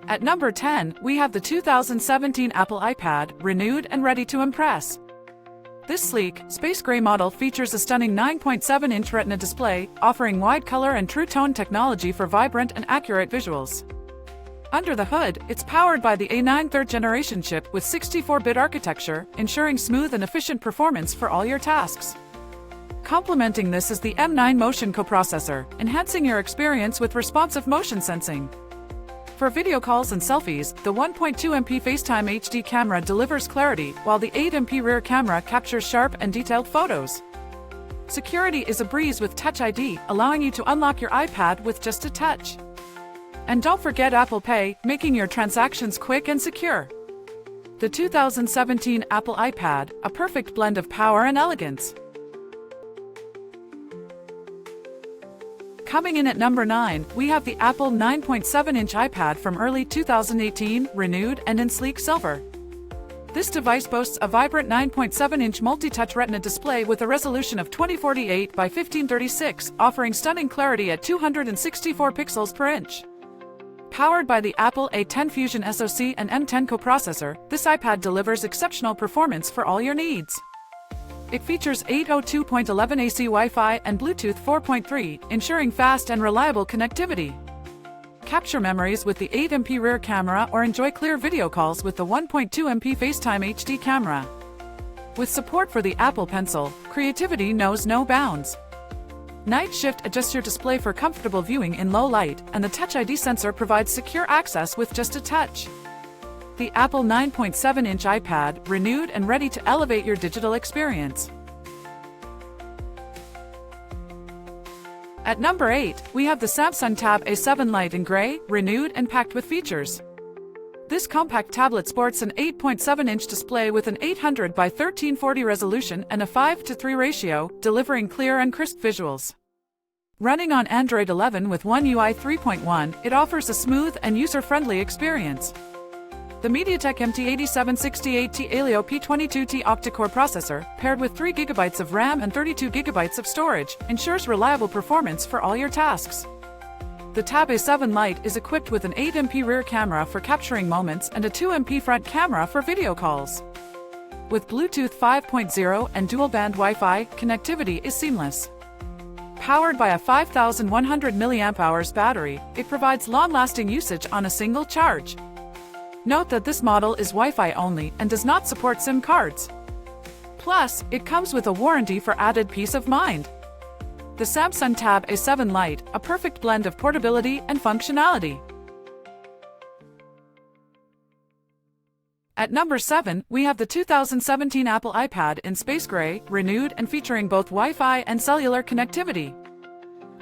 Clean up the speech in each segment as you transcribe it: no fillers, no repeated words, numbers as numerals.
At number 10, we have the 2017 Apple iPad, renewed and ready to impress. This sleek, space gray model features a stunning 9.7-inch Retina display, offering wide color and true tone technology for vibrant and accurate visuals. Under the hood, it's powered by the A9 3rd-generation chip with 64-bit architecture, ensuring smooth and efficient performance for all your tasks. Complementing this is the M9 motion coprocessor, enhancing your experience with responsive motion sensing. For video calls and selfies, the 1.2MP FaceTime HD camera delivers clarity, while the 8MP rear camera captures sharp and detailed photos. Security is a breeze with Touch ID, allowing you to unlock your iPad with just a touch. And don't forget Apple Pay, making your transactions quick and secure. The 2017 Apple iPad, a perfect blend of power and elegance. Coming in at number 9, we have the Apple 9.7-inch iPad from early 2018, renewed and in sleek silver. This device boasts a vibrant 9.7-inch multi-touch Retina display with a resolution of 2048 by 1536, offering stunning clarity at 264 pixels per inch. Powered by the Apple A10 Fusion SoC and M10 coprocessor, this iPad delivers exceptional performance for all your needs. It features 802.11 AC Wi-Fi and Bluetooth 4.3, ensuring fast and reliable connectivity. Capture memories with the 8MP rear camera or enjoy clear video calls with the 1.2MP FaceTime HD camera. With support for the Apple Pencil, creativity knows no bounds. Night Shift adjusts your display for comfortable viewing in low light, and the Touch ID sensor provides secure access with just a touch. The Apple 9.7-inch iPad, renewed and ready to elevate your digital experience. At number 8, we have the Samsung Tab A7 Lite in gray, renewed and packed with features. This compact tablet sports an 8.7-inch display with an 800 by 1340 resolution and a 5:3 ratio, delivering clear and crisp visuals. Running on Android 11 with One UI 3.1, it offers a smooth and user-friendly experience. The MediaTek MT8768T Helio P22T octa-core processor, paired with 3GB of RAM and 32GB of storage, ensures reliable performance for all your tasks. The Tab A7 Lite is equipped with an 8MP rear camera for capturing moments and a 2MP front camera for video calls. With Bluetooth 5.0 and dual-band Wi-Fi, connectivity is seamless. Powered by a 5100 mAh battery, it provides long-lasting usage on a single charge. Note that this model is Wi-Fi only and does not support SIM cards. Plus, it comes with a warranty for added peace of mind. The Samsung Tab A7 Lite, a perfect blend of portability and functionality. At number 7, we have the 2017 Apple iPad in space gray, renewed and featuring both Wi-Fi and cellular connectivity.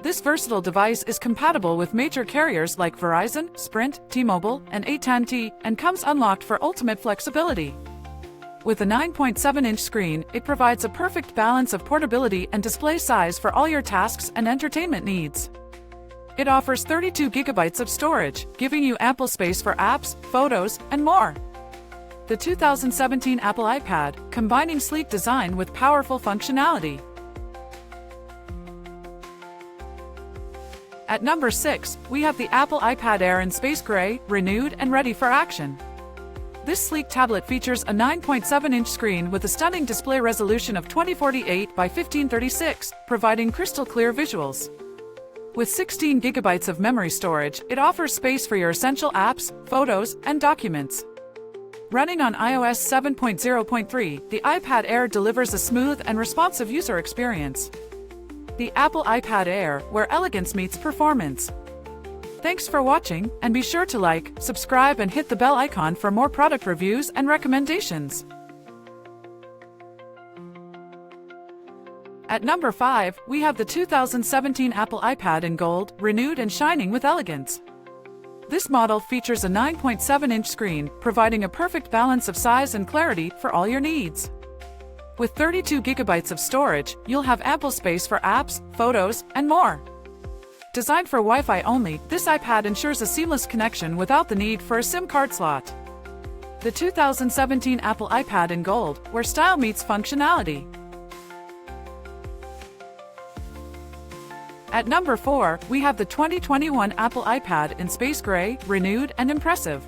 This versatile device is compatible with major carriers like Verizon, Sprint, T-Mobile, and AT&T, and comes unlocked for ultimate flexibility. With a 9.7-inch screen, it provides a perfect balance of portability and display size for all your tasks and entertainment needs. It offers 32GB of storage, giving you ample space for apps, photos, and more. The 2017 Apple iPad, combining sleek design with powerful functionality. At number 6, we have the Apple iPad Air in space gray, renewed and ready for action. This sleek tablet features a 9.7-inch screen with a stunning display resolution of 2048 by 1536, providing crystal clear visuals. With 16GB of memory storage, it offers space for your essential apps, photos, and documents. Running on iOS 7.0.3, the iPad Air delivers a smooth and responsive user experience. The Apple iPad Air, where elegance meets performance. Thanks for watching, and be sure to like, subscribe and hit the bell icon for more product reviews and recommendations. At number 5, we have the 2017 Apple iPad in gold, renewed and shining with elegance. This model features a 9.7-inch screen, providing a perfect balance of size and clarity for all your needs. With 32GB of storage, you'll have ample space for apps, photos, and more. Designed for Wi-Fi only, this iPad ensures a seamless connection without the need for a SIM card slot. The 2017 Apple iPad in gold, where style meets functionality. At number 4, we have the 2021 Apple iPad in space gray, renewed and impressive.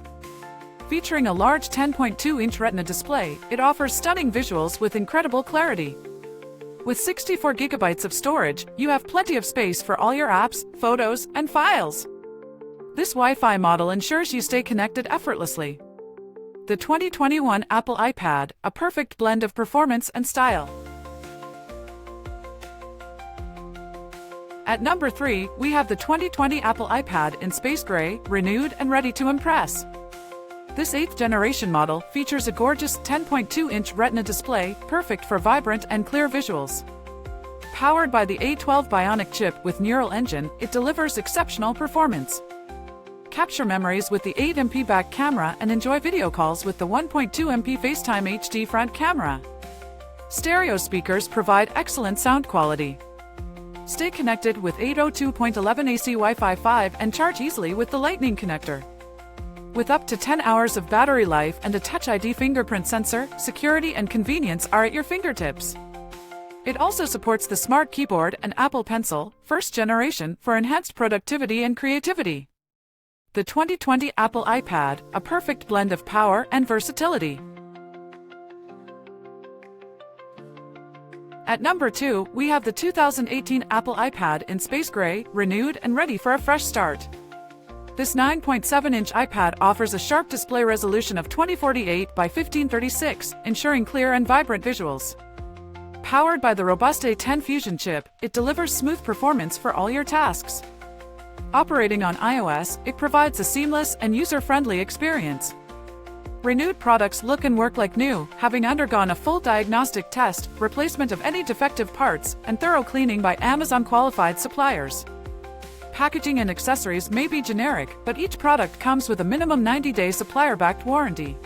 Featuring a large 10.2-inch Retina display, it offers stunning visuals with incredible clarity. With 64 gigabytes of storage, you have plenty of space for all your apps, photos, and files. This Wi-Fi model ensures you stay connected effortlessly. The 2021 Apple iPad, a perfect blend of performance and style. At number 3, we have the 2020 Apple iPad in space gray, renewed and ready to impress. This 8th generation model features a gorgeous 10.2-inch Retina display, perfect for vibrant and clear visuals. Powered by the A12 Bionic chip with neural engine, it delivers exceptional performance. Capture memories with the 8MP back camera and enjoy video calls with the 1.2MP FaceTime HD front camera. Stereo speakers provide excellent sound quality. Stay connected with 802.11 AC Wi-Fi 5 and charge easily with the Lightning connector. With up to 10 hours of battery life and a Touch ID fingerprint sensor, security and convenience are at your fingertips. It also supports the Smart Keyboard and Apple Pencil, first generation, for enhanced productivity and creativity. The 2020 Apple iPad, a perfect blend of power and versatility. At number 2, we have the 2018 Apple iPad in space gray, renewed and ready for a fresh start. This 9.7-inch iPad offers a sharp display resolution of 2048 by 1536, ensuring clear and vibrant visuals. Powered by the robust A10 Fusion chip, it delivers smooth performance for all your tasks. Operating on iOS, it provides a seamless and user-friendly experience. Renewed products look and work like new, having undergone a full diagnostic test, replacement of any defective parts, and thorough cleaning by Amazon-qualified suppliers. Packaging and accessories may be generic, but each product comes with a minimum 90-day supplier-backed warranty.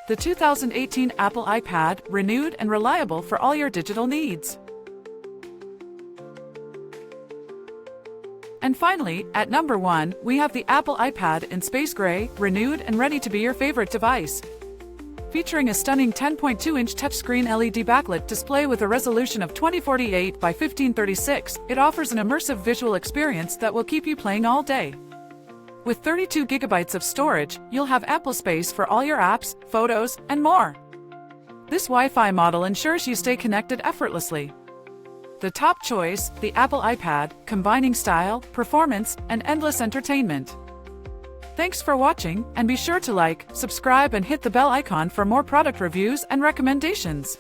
The 2018 Apple iPad, renewed and reliable for all your digital needs. And finally, at number 1, we have the Apple iPad in space gray, renewed and ready to be your favorite device. Featuring a stunning 10.2-inch touchscreen LED backlit display with a resolution of 2048 by 1536, it offers an immersive visual experience that will keep you playing all day. With 32 gigabytes of storage, you'll have ample space for all your apps, photos, and more. This Wi-Fi model ensures you stay connected effortlessly. The top choice, the Apple iPad, combining style, performance, and endless entertainment. Thanks for watching, and be sure to like, subscribe and hit the bell icon for more product reviews and recommendations.